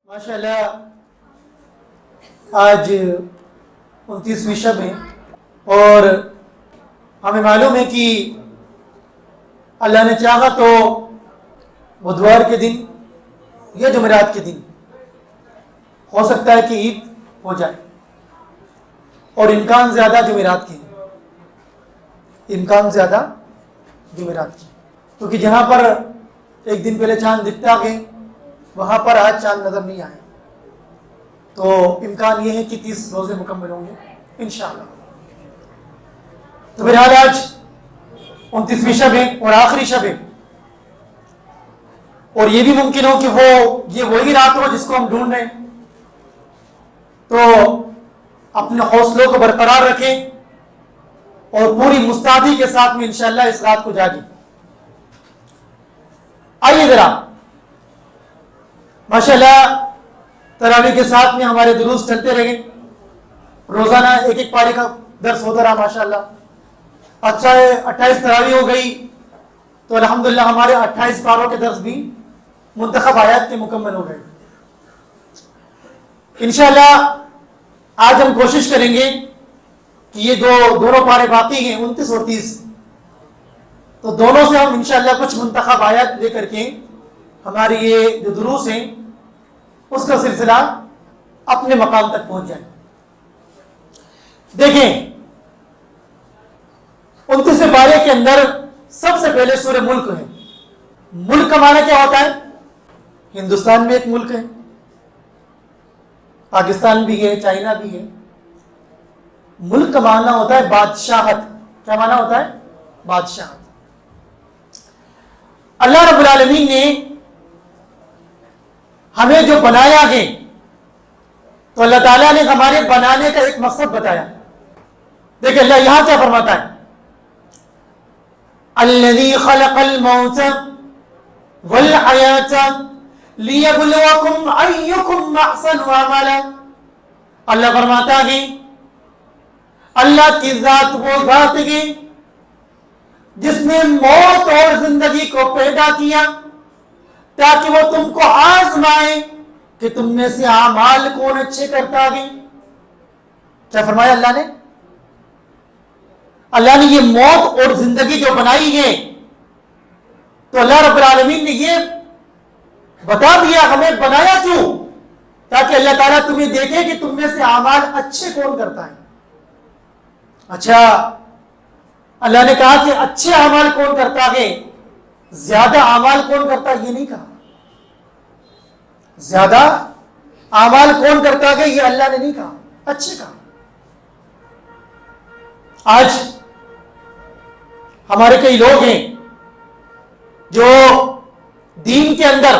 ماشاءاللہ آج 29ویں شب ہے اور ہمیں معلوم ہے کہ اللہ نے چاہا تو بدوار کے دن یا جمعرات کے دن ہو سکتا ہے کہ عید ہو جائے، اور امکان زیادہ جمعرات کی، امکان زیادہ جمعرات کی، کیونکہ جہاں پر ایک دن پہلے چاند دکھتا ہے وہاں پر آج چاند نظر نہیں آیا، تو امکان یہ ہے کہ 30 روزے مکمل ہوں گے انشاءاللہ۔ تو بہرحال آج 29ویں شب ہے اور آخری شب ہے، اور یہ بھی ممکن ہو کہ یہ وہی رات ہو جس کو ہم ڈھونڈ رہے ہیں، تو اپنے حوصلوں کو برقرار رکھیں اور پوری مستعدی کے ساتھ میں انشاءاللہ اس رات کو جاگیں۔ آئیے ذرا ماشاءاللہ تراویح کے ساتھ میں ہمارے دروس چلتے رہیں، روزانہ ایک ایک پارے کا درس ہوتا رہا ماشاءاللہ۔ اچھا ہے 28 تراویح ہو گئی تو الحمدللہ ہمارے 28 پاروں کے درس بھی منتخب آیات کے مکمل ہو گئے۔ انشاءاللہ آج ہم کوشش کریں گے کہ یہ دونوں پارے باقی ہیں 29 اور 30، تو دونوں سے ہم انشاءاللہ کچھ منتخب آیات لے کر کے ہماری یہ جو دروس ہیں اس کا سلسلہ اپنے مقام تک پہنچ جائے۔ دیکھیں 29 پارے کے اندر سب سے پہلے سورہ ملک ہے۔ ملک کا معنی کیا ہوتا ہے؟ ہندوستان میں ایک ملک ہے، پاکستان بھی ہے، چائنا بھی ہے۔ ملک کا معنی ہوتا ہے بادشاہت۔ کیا معنی ہوتا ہے؟ بادشاہت۔ اللہ رب العالمین نے ہمیں جو بنایا ہے تو اللہ تعالیٰ نے ہمارے بنانے کا ایک مقصد بتایا۔ دیکھیں اللہ یہاں کیا فرماتا ہے، الذی خلق الموت والحیاۃ لیبلوکم ایکم احسن عملا۔ اللہ فرماتا ہے اللہ کی ذات وہ ذات ہے جس نے موت اور زندگی کو پیدا کیا تاکہ وہ تم کو آزمائے کہ تم میں سے اعمال کون اچھے کرتا ہے۔ کیا فرمایا اللہ نے؟ اللہ نے یہ موت اور زندگی جو بنائی ہے تو اللہ رب العالمین نے یہ بتا دیا ہمیں بنایا کیوں، تاکہ اللہ تعالیٰ تمہیں دیکھے کہ تم میں سے اعمال اچھے کون کرتا ہے۔ اچھا اللہ نے کہا کہ اچھے اعمال کون کرتا ہے، زیادہ اعمال کون کرتا ہے یہ نہیں کہا، زیادہ اعمال کون کرتا ہے یہ اللہ نے نہیں کہا، اچھے کہا۔ آج ہمارے کئی لوگ ہیں جو دین کے اندر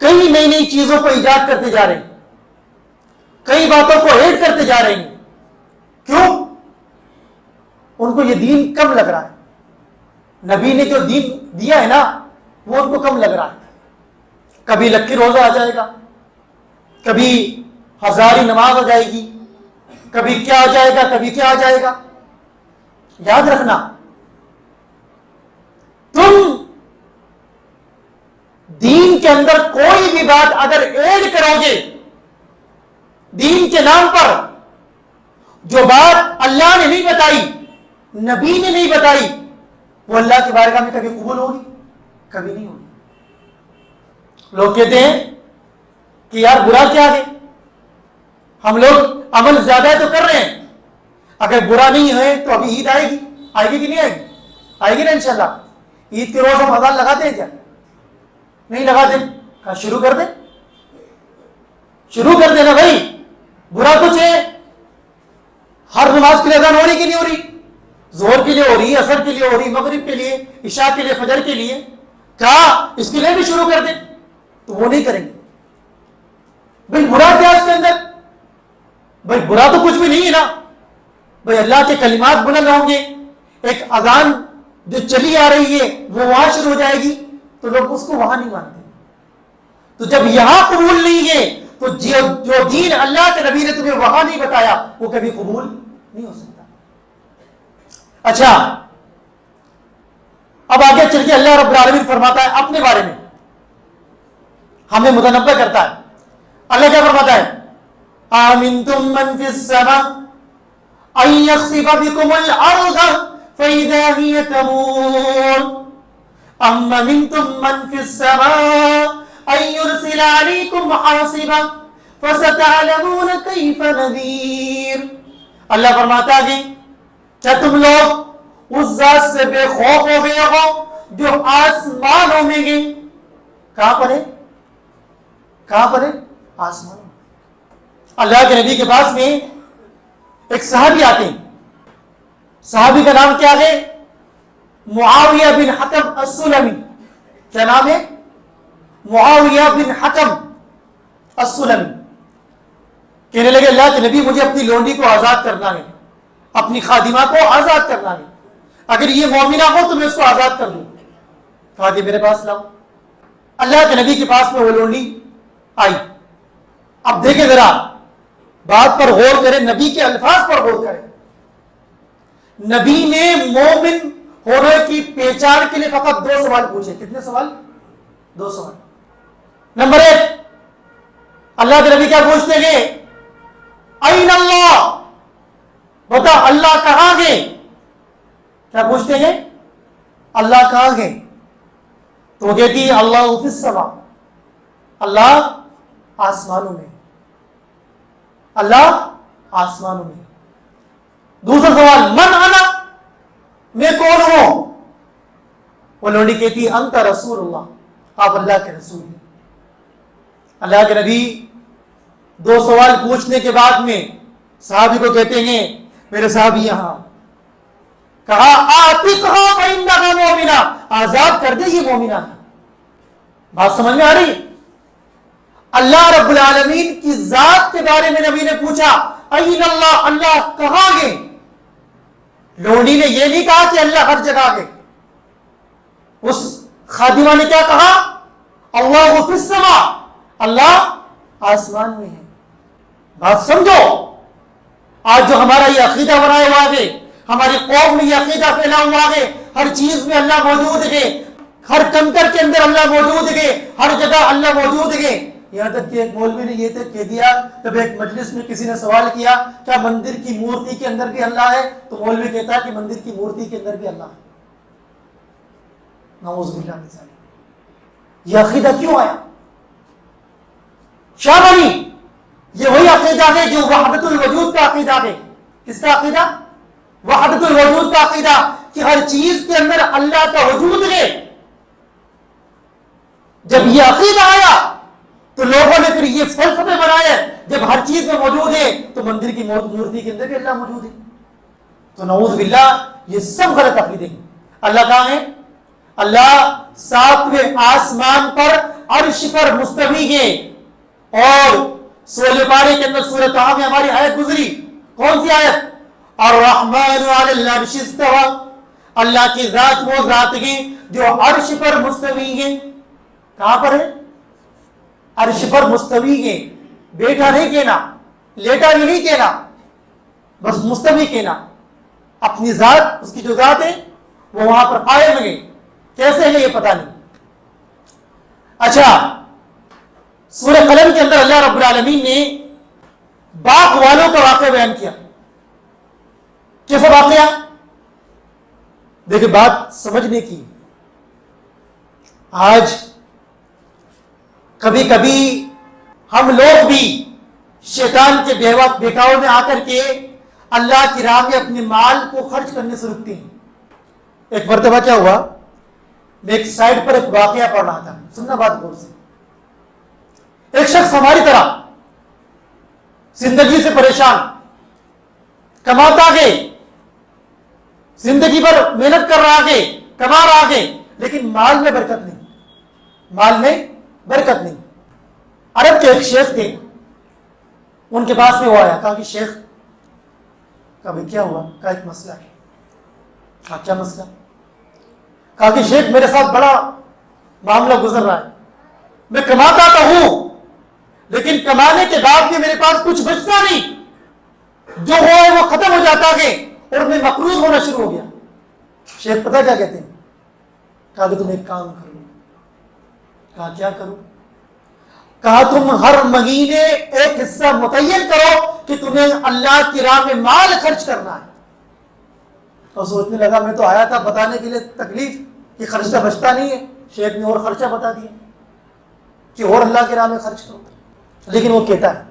کئی نئی نئی چیزوں کو ایجاد کرتے جا رہے ہیں، کئی باتوں کو ایڈ کرتے جا رہے ہیں۔ کیوں؟ ان کو یہ دین کم لگ رہا ہے، نبی نے جو دین دیا ہے نا وہ ان کو کم لگ رہا ہے۔ کبھی لکی روزہ آ جائے گا، کبھی ہزاری نماز آ جائے گی، کبھی کیا آ جائے گا، کبھی کیا آ جائے گا۔ یاد رکھنا تم دین کے اندر کوئی بھی بات اگر ایڈ کرو گے دین کے نام پر، جو بات اللہ نے نہیں بتائی، نبی نے نہیں بتائی، وہ اللہ کی بارگاہ میں کبھی قبول ہوگی؟ کبھی نہیں ہوگی۔ لوگ کہتے ہیں کہ یار برا کیا ہے، ہم لوگ عمل زیادہ تو کر رہے ہیں، اگر برا نہیں ہے تو ابھی عید آئے گی کہ نہیں آئے گی؟ آئے گی نا انشاءاللہ۔ عید کے روز ہم اذان لگاتے ہیں کیا؟ نہیں لگاتے؟ کہا شروع کر دیں، شروع کر دینا بھائی۔ برا کچھ ہے؟ ہر نماز کے لیے اذان ہو رہی کہ نہیں ہو رہی؟ ظہر کے لیے ہو رہی، عصر کے لیے ہو رہی، مغرب کے لیے، عشاء کے لیے، فجر کے لیے، کہا اس کے لیے بھی شروع کر دیں، تو وہ نہیں کریں گے۔ بھائی برا کیا اس کے اندر؟ بھائی برا تو کچھ بھی نہیں ہے نا۔ بھائی اللہ کے کلمات بلند ہوں گے، ایک اذان جو چلی آ رہی ہے وہ وہاں شروع ہو جائے گی تو لوگ اس کو وہاں نہیں مانتے۔ تو جب یہاں قبول نہیں ہے تو جو دین اللہ کے نبی نے تمہیں وہاں نہیں بتایا وہ کبھی قبول نہیں ہو سکتا۔ اچھا اب آگے چل کے اللہ رب العالمین فرماتا ہے اپنے بارے میں، ہمیں متنبع کرتا ہے. اللہ کیا فرماتا ہے؟ آمنتم من فی السماء ان یخسف بکم الارض فاذا هی تمور ام منتم من فی السماء ان یرسل علیکم حاصبا فستعلمون کیف نذیر. اللہ فرماتا ہے کیا تم لوگ اس ذات سے بے خوف ہو گئے ہو جو آسمانوں میں گئے. کہاں پر ہے؟ کہاں پر ہے؟ آسمان. اللہ کے نبی کے پاس میں ایک صحابی آتے ہیں. صحابی کا نام کیا ہے؟ معاویہ بن حکم السلمی. کیا نام ہے؟ معاویہ بن حکم السلمی. کہنے لگے اللہ کے نبی مجھے اپنی لونڈی کو آزاد کرنا ہے, اپنی خادمہ کو آزاد کرنا ہے, اگر یہ مومنہ ہو تو میں اس کو آزاد کر دوں. کہا کہ میرے پاس لاؤ. اللہ کے نبی کے پاس میں وہ لونڈی آئی. اب دیکھیں ذرا, بات پر غور کریں, نبی کے الفاظ پر غور کریں. نبی نے مومن ہونے کی پہچان کے لیے فقط 2 سوال پوچھے. کتنے سوال؟ 2 سوال. نمبر 1, اللہ کے نبی کیا پوچھتے گے؟ این اللہ, بتا اللہ کہاں گئے؟ کیا پوچھتے ہیں؟ اللہ کہاں گئے؟ تو وہ کہتی ہے اللہ فی السماء, اللہ آسمانوں میں, اللہ آسمانوں میں. دوسرا سوال, من انا, میں کون ہوں؟ وہ لونڈی کہتی ہے انت رسول اللہ, آپ اللہ کے رسول ہیں. اللہ کے نبی 2 سوال پوچھنے کے بعد میں صحابی کو کہتے ہیں میرے صحابی یہاں. کہا آتقھا فإنھا مؤمنہ, آزاد کر دے یہ مومنہ ہے. بات سمجھ میں آ رہی؟ اللہ رب العالمین کی ذات کے بارے میں نبی نے پوچھا این اللہ, اللہ کہاں گئے؟ لونڈی نے یہ نہیں کہا کہ اللہ ہر جگہ گئے. اس خادمہ نے کیا کہا؟ اللہ فی السماء, اللہ آسمان میں ہے. بات سمجھو, آج جو ہمارا یہ عقیدہ بنایا ہوا ہے, ہماری قوم میں یہ عقیدہ پھیلا ہوا ہے, ہر چیز میں اللہ موجود ہے, ہر کنکر کے اندر اللہ موجود ہے, ہر جگہ اللہ موجود ہے. یہاں تک کہ ایک مولوی نے یہ تک کہہ دیا, جب ایک مجلس میں کسی نے سوال کیا کیا مندر کی مورتی کے اندر بھی اللہ ہے, تو مولوی کہتا ہے کہ مندر کی مورتی کے اندر بھی اللہ ہے. نعوذ باللہ من ذالک. یہ عقیدہ کیوں آیا؟ کیا بنی؟ یہ وہی عقیدہ ہے جو وحدت الوجود کا عقیدہ ہے. کس کا عقیدہ؟ وحدت الوجود کا عقیدہ, کہ ہر چیز کے اندر اللہ کا وجود ہے. جب یہ عقیدہ آیا تو لوگوں نے پھر یہ فلسفے بنائے, جب ہر چیز میں موجود ہے تو مندر کی مورتی کے اندر بھی اللہ موجود ہے. تو نعوذ باللہ یہ سب غلط عقیدے ہیں. اللہ کہاں ہے؟ اللہ 7ویں آسمان پر عرش پر مستوی ہے. اور سورہ پارے کے اندر سورہ طہ میں ہماری آیت گزری, کون سی آیت؟ الرحمن علی العرش استوى, اللہ کی ذات وہ ذات ہے جو عرش پر مستوی ہے. کہاں پر ہے؟ عرش پر مستوی ہے. بیٹھا نہیں کہنا, لیٹا بھی نہیں کہنا, بس مستوی کہنا. اپنی ذات, اس کی جو ذات ہے وہ وہاں پر قائم ہے. کیسے ہے یہ پتہ نہیں. اچھا, سورہ قلم کے اندر اللہ رب العالمین نے باغ والوں کا واقعہ بیان کیا. کیسا واقعہ؟ دیکھیں بات سمجھنے کی. آج کبھی کبھی ہم لوگ بھی شیطان کے بہکاؤ میں آ کر کے اللہ کی راہ میں اپنے مال کو خرچ کرنے سے رکتے ہیں. ایک مرتبہ کیا ہوا, میں ایک سائٹ پر ایک واقعہ پڑھ رہا تھا, سننا بات غور سے. ایک شخص ہماری طرح زندگی سے پریشان, کماتا گئے, زندگی پر محنت کر رہا ہے, کما رہا ہے, لیکن مال میں برکت نہیں, مال میں برکت نہیں. عرب کے ایک شیخ تھے, ان کے پاس میں وہ آیا, کہا کہ شیخ, کہا بھائی کیا ہوا؟ کہا ایک مسئلہ ہے. کہا کیا مسئلہ؟ کہا کہ شیخ میرے ساتھ بڑا معاملہ گزر رہا ہے. میں کماتا تو ہوں, لیکن کمانے کے بعد بھی میرے پاس کچھ بچتا نہیں, جو ہوا ہے وہ ختم ہو جاتا ہے اور میں مقروض ہونا شروع ہو گیا. شیخ پتہ کیا کہتے ہیں؟ کہا کہ تم ایک کام کرو. کہا کیا کروں؟ کہا تم ہر مہینے ایک حصہ متعین کرو کہ تمہیں اللہ کی راہ میں مال خرچ کرنا ہے. اور سوچنے لگا میں تو آیا تھا بتانے کے لیے تکلیف کہ خرچہ بچتا نہیں ہے. شیخ نے اور خرچہ بتا دیا کہ اور اللہ کی راہ میں خرچ کرو. لیکن وہ کہتا ہے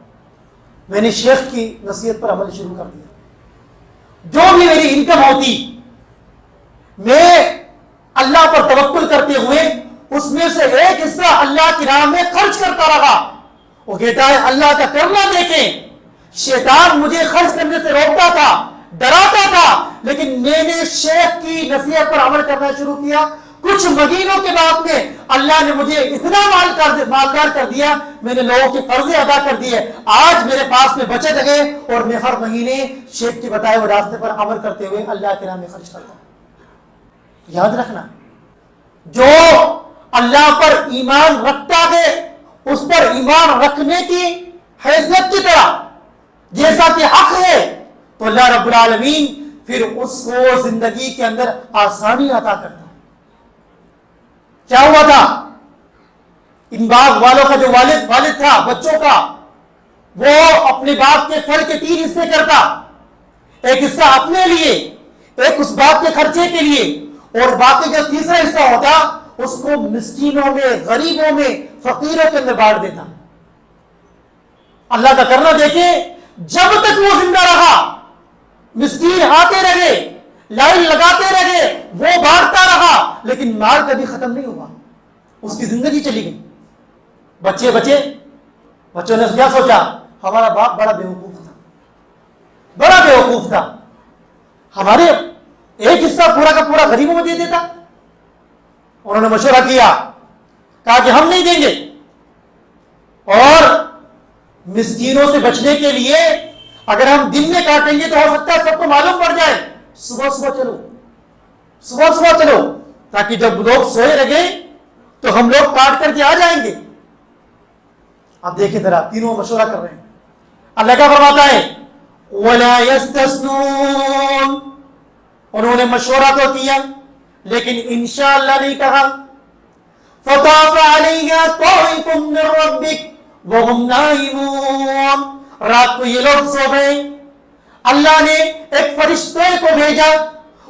میں نے شیخ کی نصیحت پر عمل شروع کر دیا. جو بھی میری انکم ہوتی میں اللہ پر توکل کرتے ہوئے اس میں سے ایک حصہ اللہ کی راہ میں خرچ کرتا رہا. وہ کہتا ہے اللہ کا کرنا دیکھیں, شیطان مجھے خرچ کرنے سے روکتا تھا, ڈراتا تھا, لیکن میں نے شیخ کی نصیحت پر عمل کرنا شروع کیا. کچھ مہینوں کے بعد میں اللہ نے مجھے اتنا مالدار کر دیا, میں نے لوگوں کے قرضے ادا کر دیے. آج میرے پاس میں بچت ہے اور میں ہر مہینے شیخ کے بتائے ہوئے راستے پر عمل کرتے ہوئے اللہ کے نام میں خرچ کرتا ہوں. یاد رکھنا, جو اللہ پر ایمان رکھتا ہے اس پر ایمان رکھنے کی حیثیت کی طرح جیسا کہ حق ہے, تو اللہ رب العالمین پھر اس کو زندگی کے اندر آسانی عطا کرتا ہے. کیا ہوا تھا, ان باغ والوں کا جو والد تھا بچوں کا, وہ اپنے باغ کے پھل کے 3 حصے کرتا. ایک حصہ اپنے لیے, ایک اس باغ کے خرچے کے لیے, اور باقی جو تیسرا حصہ ہوتا اس کو مسکینوں میں, غریبوں میں, فقیروں کے اندر بانٹ دیتا. اللہ کا کرنا دیکھیں, جب تک وہ زندہ رہا مسکین آتے رہے, لائن لگاتے رہے, وہ بانٹتا رہا, لیکن مال کبھی ختم نہیں ہوا. اس کی زندگی چلی گئی. بچوں نے کیا سوچا, ہمارا باپ بڑا بیوقوف تھا, ہمارے ایک حصہ پورا کا پورا غریبوں میں دے دیتا. انہوں نے مشورہ کیا, کہا کہ ہم نہیں دیں گے, اور مسکینوں سے بچنے کے لیے اگر ہم دن میں کاٹیں گے تو ہو سکتا ہے سب کو معلوم پڑ جائے, صبح چلو تاکہ جب لوگ سوئے رہے تو ہم لوگ کاٹ کر کے آ جائیں گے. اب دیکھیں ذرا, تینوں مشورہ کر رہے ہیں. اللہ کیا فرماتا ہے, وَلَا يَسْتَثْنُونَ, انہوں نے مشورہ تو کیا لیکن انشاءاللہ نہیں کہا. فَطَافَ عَلَيْهَا طَائِفٌ مِّن رَّبِّكَ وَهُمْ نَائِمُونَ, رات کو یہ لوگ سو گئے. اللہ نے ایک فرشتے کو بھیجا,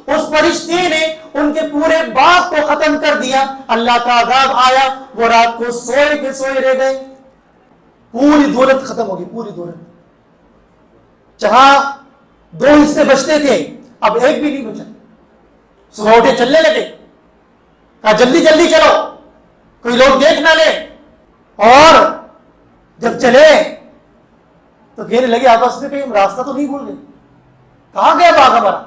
اس فرشتے نے ان کے پورے باغ کو ختم کر دیا. اللہ کا عذاب آیا, وہ رات کو سوئے رہ گئے. پوری دولت ختم ہوگی, پوری دولت. جہاں 2 حصے بچتے تھے اب ایک بھی نہیں بچا. صبح اٹھے چلنے لگے, کہا جلدی چلو, کوئی لوگ دیکھ نہ لے. اور جب چلے تو کہنے لگے آپس میں, کہیں راستہ تو نہیں بھول گئے, کہاں گیا باغ ہمارا.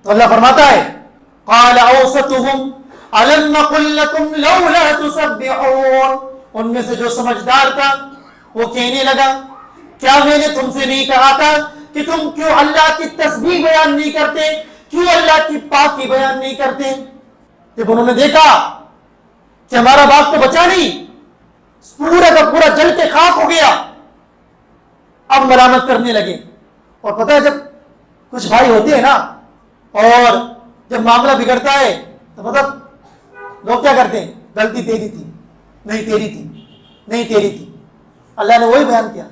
تو اللہ فرماتا ہے, قال اوسطهم الم نقل لكم لولا تسبحون, ان میں سے جو سمجھدار تھا وہ کہنے لگا, کیا میں نے تم سے نہیں کہا تھا کہ تم کیوں اللہ کی تسبیح بیان نہیں کرتے, کیوں اللہ کی پاکی بیان نہیں کرتے. جب انہوں نے دیکھا کہ ہمارا باغ تو بچا نہیں, پورا کا پورا جل کے خاک ہو گیا, اب ملامت کرنے لگے. اور پتہ ہے جب کچھ بھائی ہوتے ہیں نا, اور جب معاملہ بگڑتا ہے تو مطلب لوگ کیا کرتے ہیں, غلطی تیری تھی, نہیں تیری تھی. اللہ نے وہی بیان کیا.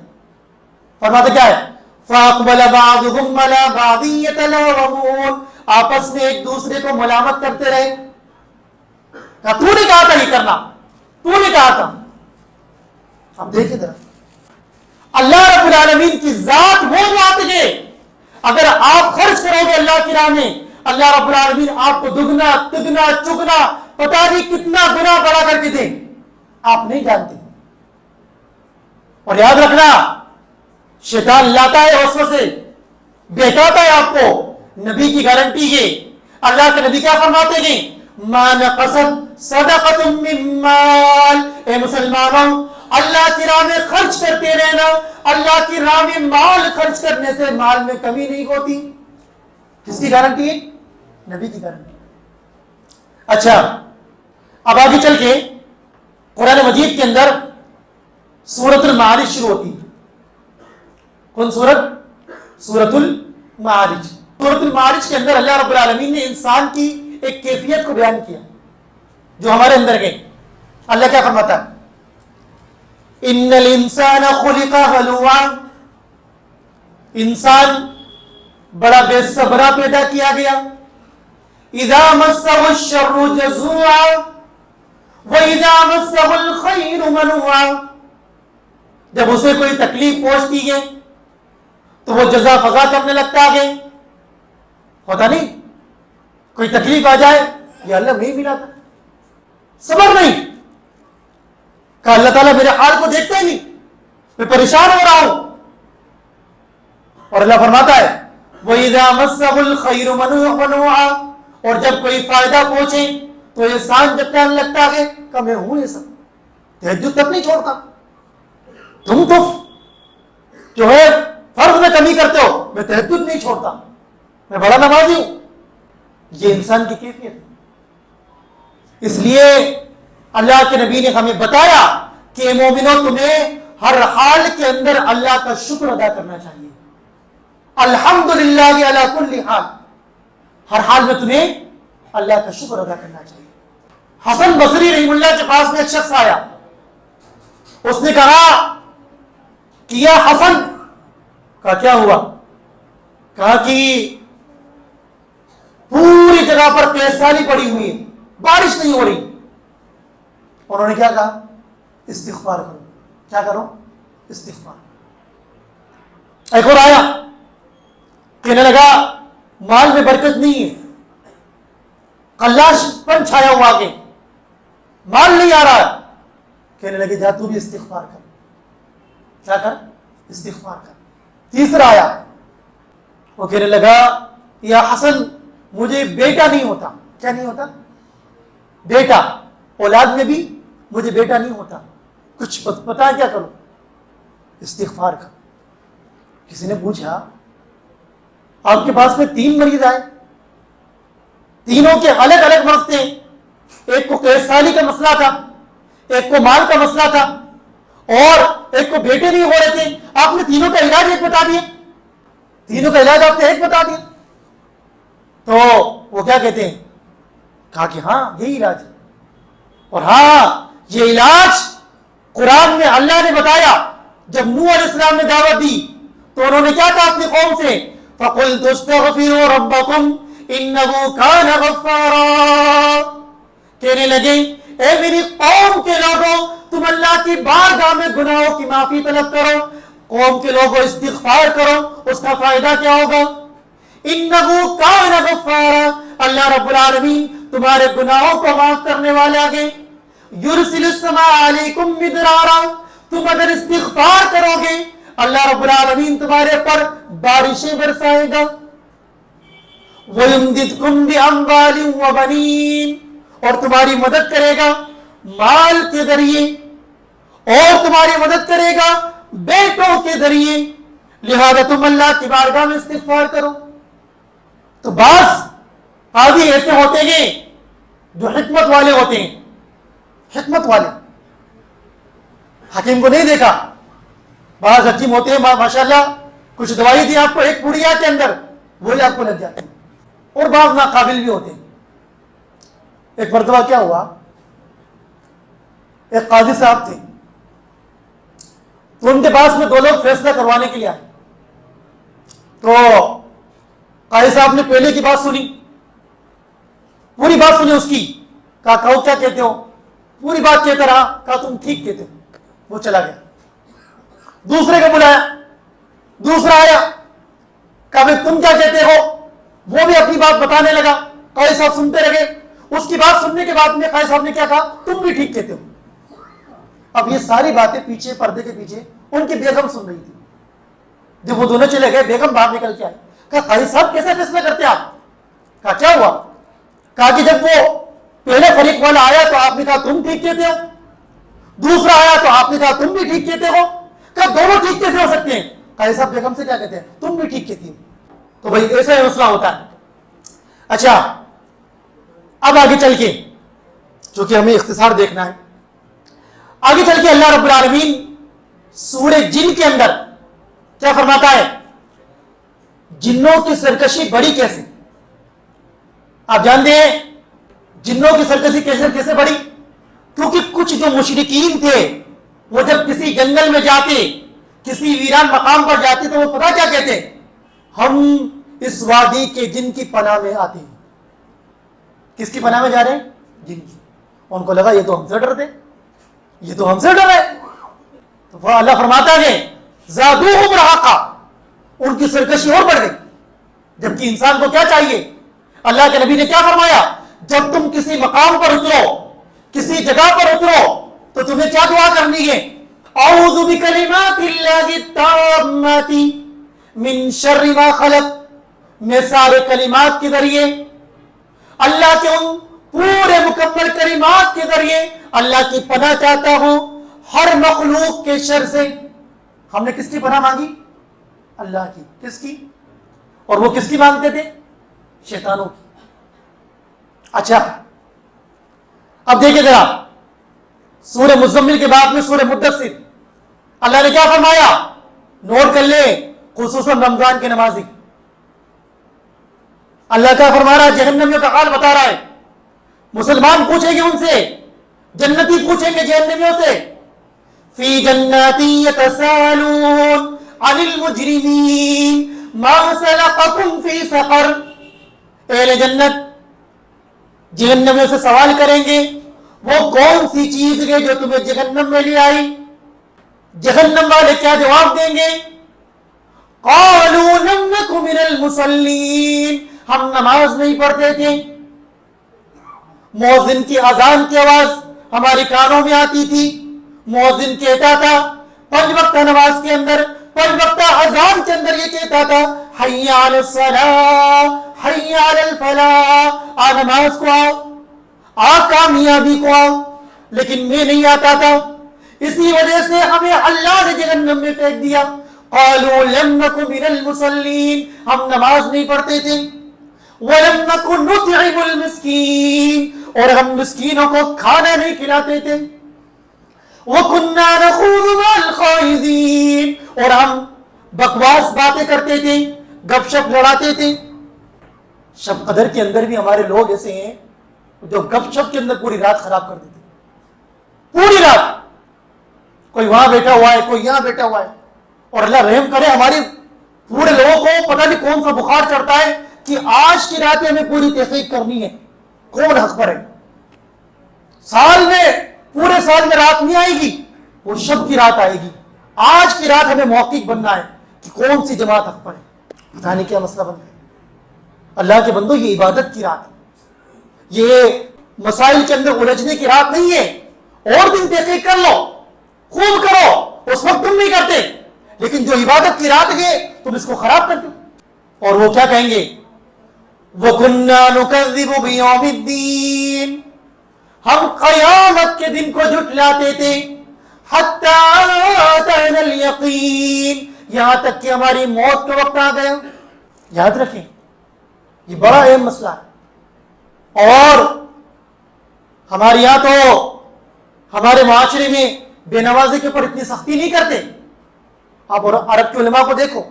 فرماتے کیا ہے, فَأَقْبَلَ بَعْضُهُمْ عَلَىٰ بَعْضٍ يَتَلَاوَمُونَ, آپس میں ایک دوسرے کو ملامت کرتے رہے. کہا تو نے کہا تھا یہ کرنا, تو نے کہا تھا. اب دیکھیں ذرا, اللہ رب العالمین کی ذات وہ ذات ہے, اگر آپ خرچ کرو گے اللہ کی راہ میں, اللہ رب العالمین آپ کو دگنا تگنا چگنا پتہ نہیں کتنا گنا بڑا کر کے دیں, آپ نہیں جانتے. اور یاد رکھنا, شیطان لاتا ہے وسوسے, بہکاتا ہے آپ کو. نبی کی گارنٹی ہے, اللہ کے نبی کیا فرماتے ہیں, ما نقصت صدقۃ من مال, اے مسلمانوں اللہ کی راہ میں خرچ کرتے رہنا, اللہ کی راہ میں مال خرچ کرنے سے مال میں کمی نہیں ہوتی. کس کی گارنٹی ہے, نبی کی گارنٹی. اچھا, اب آگے چل کے قرآن مجید کے اندر سورۃ المعارج شروع ہوتی ہے. کون سورت, سورۃ المعارج. سورۃ المعارج کے اندر اللہ رب العالمین نے انسان کی ایک کیفیت کو بیان کیا جو ہمارے اندر ہے. اللہ کیا فرماتا ہے, ان الانسان خلق ہلوعا، انسان بڑا بے صبرا پیدا کیا گیا. اذا مسه الشر جزوعا واذا مسه الخير منوعا، جب اسے کوئی تکلیف پہنچتی ہے تو وہ جزا فضا کرنے لگتا ہے. ہوتا نہیں کوئی تکلیف آ جائے یہ اللہ نہیں ملا تھا، صبر نہیں کہ اللہ تعالیٰ میرے حال کو دیکھتا ہی نہیں، میں پریشان ہو رہا ہوں. اور اللہ فرماتا ہے وَإِذَا مَسَّهُ الْخَيْرُ مَنُوعًا، اور جب کوئی فائدہ پہنچے تو احسان جتانے لگتا ہے کہ میں ہوں یہ سب، تہجد تک نہیں چھوڑتا. تم تو جو ہے فرض میں کمی کرتے ہو، میں تہجد نہیں چھوڑتا، میں بڑا نمازی ہوں. یہ انسان کی کیفیت ہے. اس لیے اللہ کے نبی نے ہمیں بتایا کہ مومنوں تمہیں ہر حال کے اندر اللہ کا شکر ادا کرنا چاہیے. الحمدللہ علی کل حال، ہر حال میں تمہیں اللہ کا شکر ادا کرنا چاہیے. حسن بصری رحمہ اللہ کے پاس میں ایک شخص آیا، اس نے کہا کہ یا حسن، کہا کیا ہوا؟ کہا کہ پوری جگہ پر تیزسالی پڑی ہوئی ہے، بارش نہیں ہو رہی. انہوں نے کیا کہا؟ استغفار کرو. کیا کرو؟ استغفار. ایک اور آیا، کہنے لگا مال میں برکت نہیں ہے، قلاش پن چھایا ہوا آگے، مال نہیں آ رہا. کہنے لگے جا تو بھی استغفار کر. کیا کر؟ استغفار کر. تیسرا آیا، وہ کہنے لگا یا حسن مجھے بیٹا نہیں ہوتا. کیا نہیں ہوتا؟ بیٹا. اولاد میں بھی مجھے بیٹا نہیں ہوتا، کچھ پتا کیا کروں؟ استغفار کر. کسی نے پوچھا آپ کے پاس میں 3 مریض آئے، تینوں کے الگ الگ مرض تھے. ایک کو قیس سالی کا مسئلہ تھا، ایک کو مال کا مسئلہ تھا، اور ایک کو بیٹے نہیں ہو رہے تھے. آپ نے تینوں کا علاج ایک بتا دیا. تینوں کا علاج آپ نے ایک بتا دیا. تو وہ کیا کہتے ہیں؟ کہا کہ ہاں یہی علاج ہے. اور ہاں یہ علاج قرآن میں اللہ نے بتایا. جب نوح علیہ السلام نے دعوت دی تو انہوں نے کیا کہا اپنی قوم سے؟ فَقُلْتُ اسْتَغْفِرُوا رَبَّكُمْ إِنَّهُ كَانَ غَفَّارًا. کہنے لگے اے میری قوم کے لوگوں، تم اللہ کی بارگاہ میں گناہوں کی معافی طلب کرو. قوم کے لوگوں استغفار کرو، اس کا فائدہ کیا ہوگا؟ إِنَّهُ كَانَ غَفَّارًا، اللہ رب العالمین تمہارے گناہوں کو معاف کرنے والے آگے. یرسل السماء علیکم مدرارا، تم اگر استغفار کرو گے اللہ رب العالمین تمہارے پر بارشیں برسائے گا. وَيُمْدِدْكُمْ بِأَمْوَالٍ وَبَنِينَ، اور تمہاری مدد کرے گا مال کے ذریعے، اور تمہاری مدد کرے گا بیٹوں کے ذریعے. لہذا تم اللہ کی بارگاہ میں استغفار کرو. تو بعض آدمی ایسے ہوتے ہیں جو حکمت والے ہوتے ہیں، حکمت والے. حکیم کو نہیں دیکھا، بعض حکیم ہوتے ہیں ماشاءاللہ، کچھ دوائی دی آپ کو ایک پوڑیا کے اندر، وہی آپ کو لگ جاتے ہیں. اور بعض ناقابل بھی ہوتے ہیں. ایک مرتبہ کیا ہوا، ایک قاضی صاحب تھے، تو ان کے پاس میں 2 لوگ فیصلہ کروانے کے لیے آئے. تو قاضی صاحب نے پہلے کی بات سنی، پوری بات سنی اس کی. کہا کہو کیا کہتے ہو؟ پوری بات کہتا رہا. کہا تم ٹھیک کہتے ہو. وہ چلا گیا. دوسرے کو بلایا، دوسرا آیا، کہا بھائی تم کیا کہتے ہو؟ وہ بھی اپنی بات بتانے لگا. قاضی صاحب سنتے رہے. اس کی بات سننے کے بعد میں قاضی صاحب نے کیا کہا؟ تم بھی ٹھیک کہتے ہو. اب یہ ساری باتیں پیچھے پردے کے پیچھے ان کی بیگم سن رہی تھی. جب وہ دونوں چلے گئے بیگم باہر نکل کے آئی. کہا قاضی صاحب کیسے فیصلہ کرتے آپ؟ کہا کیا ہوا؟ کہا کہ جب وہ پہلے فریق والا آیا تو آپ نے کہا تم ٹھیک کہتے ہو، دوسرا آیا تو آپ نے کہا تم بھی ٹھیک کہتے ہو. کہا دونوں ٹھیک کیسے ہو سکتے ہیں؟ قاضی صاحب بیگم سے کیا کہتے ہیں؟ تم بھی ٹھیک کہتی ہو. تو بھائی ایسا ہی مسئلہ ہوتا ہے. اچھا اب آگے چل کے، چونکہ ہمیں اختصار دیکھنا ہے، آگے چل کے اللہ رب العالمین سورہ جن کے اندر کیا فرماتا ہے؟ جنوں کی سرکشی بڑی کیسے؟ آپ جانتے ہیں جنوں کی سرکشی کیسے بڑی؟ کیونکہ کچھ جو مشرکین تھے وہ جب کسی جنگل میں جاتے، کسی ویران مقام پر جاتے تو وہ پتہ کیا کہتے؟ ہم اس وادی کے جن کی پناہ میں آتے ہیں۔ کس کی پناہ میں جا رہے ہیں؟ جن کی۔ ان کو لگا یہ تو ہم سے ڈرتے، یہ تو ہم سے ڈر ہے، تو وہ اللہ فرماتا ہے زادوہم رہقا، ان کی سرکشی اور بڑھ گئی۔ جبکہ انسان کو کیا چاہیے؟ اللہ کے نبی نے کیا فرمایا؟ جب تم کسی مقام پر اترو، کسی جگہ پر اترو، تو تمہیں کیا دعا کرنی ہے؟ اعوذ بکلمات اللہ التامات من شر ما خلق، میں سارے کلمات کے ذریعے، اللہ کے ان پورے مکمل کلمات کے ذریعے اللہ کی پناہ چاہتا ہوں ہر مخلوق کے شر سے۔ ہم نے کس کی پناہ مانگی؟ اللہ کی۔ کس کی؟ اور وہ کس کی مانگتے تھے؟ شیطانوں کی۔ اچھا اب دیکھیں ذرا سورہ مزمل کے بعد میں سورہ مدثر، اللہ نے کیا فرمایا؟ نوٹ کر لیں، خصوصاً رمضان کے نمازی۔ اللہ کیا فرما رہا ہے؟ جہنمیوں کا حال بتا رہا ہے۔ مسلمان پوچھیں گے ان سے، جنتی پوچھیں گے جہنمیوں سے، فی جنات یتسالون عن المجرمین ما سلککم فی سقر، اہل جنت جہنمیوں سے سوال کریں گے وہ کون سی چیز ہے جو تمہیں جہنم میں لے آئی؟ جہنم والے کیا جواب دیں گے؟ قالوا لم نک من المصلین، ہم نماز نہیں پڑھتے تھے، مؤذن کی اذان کی آواز ہمارے کانوں میں آتی تھی، مؤذن کہتا تھا 5 وقت نماز کے اندر، 5 وقت اذان کے اندر یہ کہتا تھا حی علی الصلاۃ حی علی الفلاح، آ نماز کو آؤ، آ کامیابی کو آؤ، لیکن میں نہیں آتا تھا، اسی وجہ سے ہمیں اللہ نے جہنم میں پھینک دیا۔ قالوا لم نک من المصلین، ہم نماز نہیں پڑھتے تھے، وَلَمْ نَكُنْ نُطْعِمُ الْمِسْكِينَ، اور ہم مسکینوں کو کھانا نہیں کھلاتے تھے، وَكُنَّا نَخُوضُ مَعَ الْخَائِضِينَ، اور ہم بکواس باتیں کرتے تھے، گپ شپ لڑاتے تھے۔ شب قدر کے اندر بھی ہمارے لوگ ایسے ہیں جو گپ شپ کے اندر پوری رات خراب کر دیتے، پوری رات، کوئی وہاں بیٹھا ہوا ہے، کوئی یہاں بیٹھا ہوا ہے، اور اللہ رحم کرے ہمارے پورے لوگوں کو پتہ نہیں کون سا بخار چڑھتا ہے کہ آج کی رات ہمیں پوری تحقیق کرنی ہے، کون حق پر ہے۔ سال میں، پورے سال میں رات نہیں آئے گی، وہ شب کی رات آئے گی، آج کی رات ہمیں محقق بننا ہے کہ کون سی جماعت حق پر ہے۔ پتہ نہیں کیا مسئلہ بن گیا۔ اللہ کے بندو یہ عبادت کی رات ہے، یہ مسائل کے اندر الجھنے کی رات نہیں ہے۔ اور دن تحقیق کر لو، خوب کرو، اس وقت تم نہیں کرتے، لیکن جو عبادت کی رات ہے تم اس کو خراب کرتے ہو۔ اور وہ کیا کہیں گے؟ وَكُنَّا نُكَذِّبُ بِيَوْمِ الدِّينِ، ہم قیامت کے دن کو جھٹلاتے تھے، حَتَّى أَتَانَا الْيَقِينَ، یہاں تک کہ ہماری موت کا وقت آ گیا۔ یاد رکھیں یہ بڑا اہم مسئلہ ہے، اور ہمارے یہاں تو ہمارے معاشرے میں بے نمازی کے اوپر اتنی سختی نہیں کرتے۔ آپ عرب کے علماء کو دیکھو،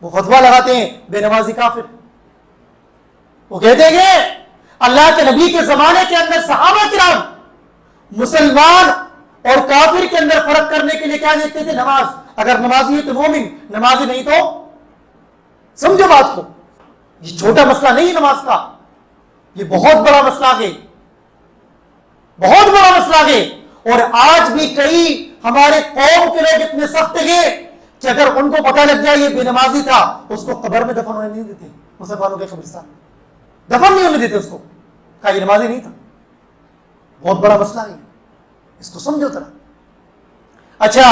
وہ فتویٰ لگاتے ہیں بے نمازی کافر۔ وہ کہتے ہیں اللہ کے نبی کے زمانے کے اندر صحابہ کرام مسلمان اور کافر کے اندر فرق کرنے کے لیے کیا دیکھتے تھے؟ نماز، اگر نمازی ہے تو مومن، نمازی نہیں تو سمجھو بات کو، یہ چھوٹا مسئلہ نہیں ہے نماز کا، یہ بہت بڑا مسئلہ ہے، بہت بڑا مسئلہ ہے۔ اور آج بھی کئی ہمارے قوم کے لوگ اتنے سخت ہیں کہ اگر ان کو پتہ لگ جائے یہ بے نمازی تھا، اس کو قبر میں دفن ہونے نہیں دیتے، مسلمانوں کے قبرستان دفن نہیں ہونے دیتے اس کو، کہا یہ نمازی نہیں تھا۔ بہت بڑا مسئلہ ہے، اس کو سمجھو ذرا۔ اچھا،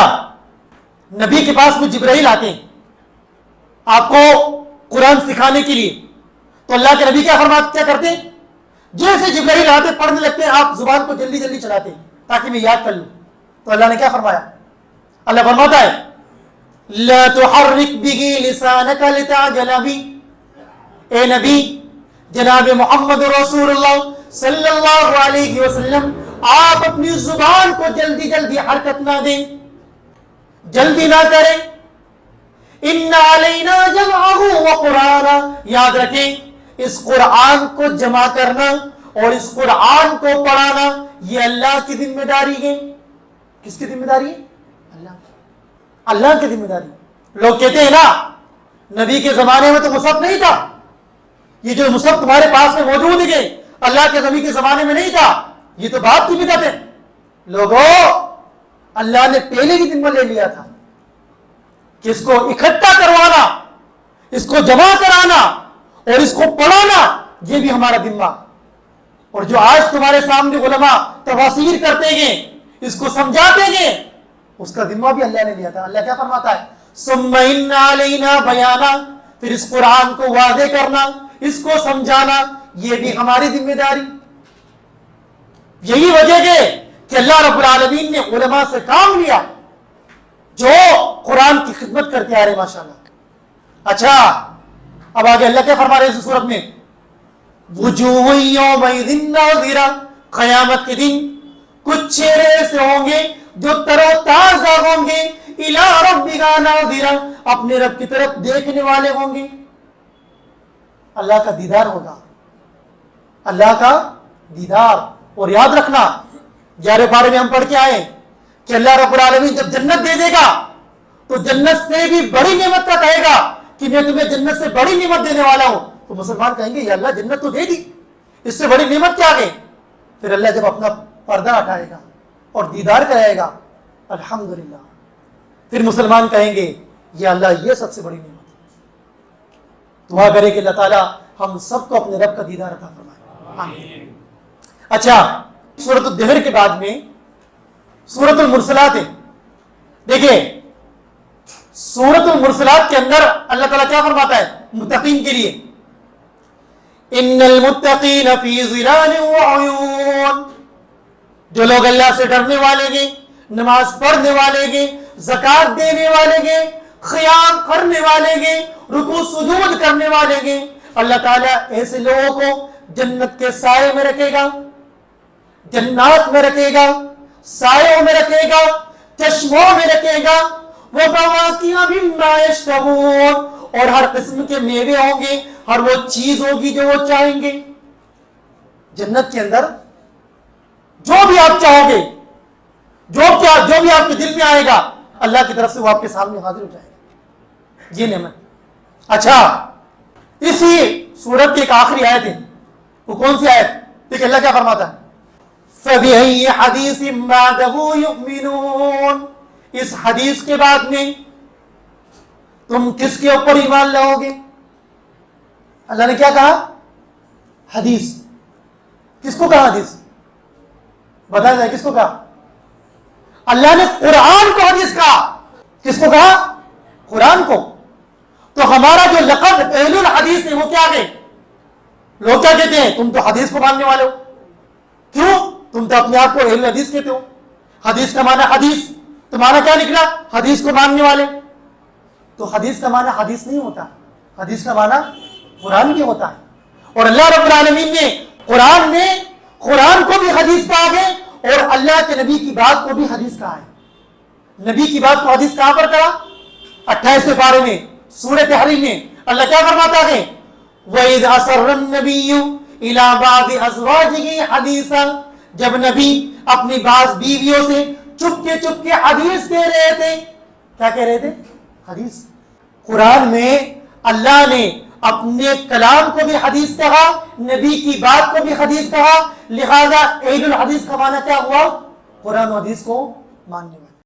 نبی کے پاس میں جبرائیل آتے ہیں آپ کو قرآن سکھانے کے لیے، تو اللہ کے نبی کیا کرتے ہیں؟ جیسے جبرائیل آتے پڑھنے لگتے ہیں، آپ زبان کو جلدی جلدی چلاتے ہیں تاکہ میں یاد کر لوں۔ تو اللہ نے کیا فرمایا؟ اللہ فرماتا ہے لا تحرک به لسانک لتعجل به، اے نبی جناب محمد رسول اللہ صلی اللہ علیہ وسلم، آپ اپنی زبان کو جلدی جلدی حرکت نہ دیں، جلدی نہ کریں۔ ان علینا جمعہ وقرآنہ، یاد رکھیں اس قرآن کو جمع کرنا اور اس قرآن کو پڑھانا یہ اللہ کی ذمہ داری ہے۔ کس کی ذمہ داری ہے؟ اللہ کی ذمہ داری. لوگ کہتے ہیں نا نبی کے زمانے میں تو مصحف نہیں تھا, یہ جو مصحف تمہارے پاس میں موجود ہے اللہ کے نبی کے زمانے میں نہیں تھا, یہ تو بات کی بدعت ہے. لوگوں, اللہ نے پہلے ہی ذمہ لے لیا تھا کہ اس کو اکٹھا کروانا, اس کو جمع کرانا اور اس کو پڑھانا, یہ بھی ہمارا ذمہ. اور جو آج تمہارے سامنے علماء تفاسیر کرتے ہیں, اس کو سمجھاتے ہیں, اس کا ذمہ بھی اللہ نے لیا تھا. اللہ کیا فرماتا ہے؟ ثم ان علینا بیانا, پھر اس قرآن کو واضح کرنا, اس کو سمجھانا, یہ بھی ہماری ذمہ داری. یہی وجہ ہے کہ اللہ رب العالمین نے علماء سے کام لیا جو قرآن کی خدمت کرتے آ رہے ماشاءاللہ. اچھا, اب آگے اللہ کیا فرما رہے ہیں اس صورت میں؟ وجوہ یومئذ ناظرہ, قیامت کے دن کچھ چہرے ایسے ہوں گے جو تر و تازہ ہوں گے, الی ربک ناظرہ, اپنے رب کی طرف دیکھنے والے ہوں گے. اللہ کا دیدار ہوگا, اللہ کا دیدار. اور یاد رکھنا 11 بارے میں ہم پڑھ کے آئے کہ اللہ رب العالمین جب جنت دے دے گا تو جنت سے بھی بڑی نعمت کا کہے گا کہ میں تمہیں جنت سے بڑی نعمت دینے والا ہوں. تو مسلمان کہیں گے یا اللہ جنت تو دے دی, اس سے بڑی نعمت کیا ہے؟ پھر اللہ جب اپنا پردہ ہٹائے گا اور دیدار کرائے گا, الحمدللہ, پھر مسلمان کہیں گے یا اللہ یہ سب سے بڑی نعمت ہے. دعا کرے کہ اللہ تعالیٰ ہم سب کو اپنے رب کا دیدار عطا فرمائے, آمین. اچھا, سورۃ الدہر کے بعد میں سورۃ المرسلات ہے. دیکھیں سورۃ المرسلات کے اندر اللہ تعالیٰ کیا فرماتا ہے متقین کے لیے؟ ان المتقین فی ظلال وعیون, جو لوگ اللہ سے ڈرنے والے ہیں, نماز پڑھنے والے ہیں, زکوٰۃ دینے والے ہیں, قیام کرنے والے ہیں, رکوع سجود کرنے والے ہیں, اللہ تعالیٰ ایسے لوگوں کو جنت کے سائے میں رکھے گا, جنات میں رکھے گا, سایوں میں رکھے گا, چشموں میں رکھے گا. وَفَوَاكِهَ مِمَّا يَشْتَهُونَ, اور ہر قسم کے میوے ہوں گے, ہر وہ چیز ہوگی جو وہ چاہیں گے. جنت کے اندر جو بھی آپ چاہو گے, جو بھی آپ کے دل میں آئے گا, اللہ کی طرف سے وہ آپ کے سامنے حاضر ہو جائے گا. یہ نعمت. اچھا, اسی سورت کی ایک آخری آیت ہے, وہ کون سی آیت؟ دیکھ اللہ کیا فرماتا ہے, فَبِأَيِّ حَدِيثٍ بَعْدَهُ يُؤْمِنُونَ, اس حدیث کے بعد میں تم کس کے اوپر ایمان لاؤ گے؟ اللہ نے کیا کہا؟ حدیث. کس کو کہا حدیث؟ بتایا جائے کس کو کہا؟ اللہ نے قرآن کو حدیث کہا. کس کو کہا؟ قرآن کو. تو ہمارا جو لقب اہل الحدیث ہے وہ کیا ہے؟ لوگ کیا کہتے ہیں؟ تم تو حدیث کو ماننے والے ہو. کیوں؟ تم تو اپنے آپ کو اہل حدیث کہتے ہو. حدیث کا معنی حدیث, تمہارا کیا نکلا؟ حدیث کو ماننے والے. تو حدیث کا معنی حدیث نہیں ہوتا, حدیث کا معنی قرآن بھی ہوتا ہے. اور اللہ رب العالمین نے قرآن کو بھی حدیث کہا ہے اور اللہ کے نبی کی بات کو بھی حدیث کہا ہے. نبی کی بات کو حدیث کہاں پر کہا؟ 28 پارے میں سورہ تحریم میں اللہ کیا فرماتا ہے؟ وَإِذْ أَسَرَّ النَّبِيُّ إِلَىٰ بَعْضِ أَزْوَاجِهِ حَدِيثًا, جب نبی اپنی بعض بیویوں سے چپ کے حدیث کہہ رہے تھے. کیا کہہ رہے تھے؟ حدیث. قرآن میں اللہ نے اپنے کلام کو بھی حدیث کہا, نبی کی بات کو بھی حدیث کہا, لہذا اہل الحدیث کا معنی کیا ہوا؟ قرآن و حدیث کو ماننے والا.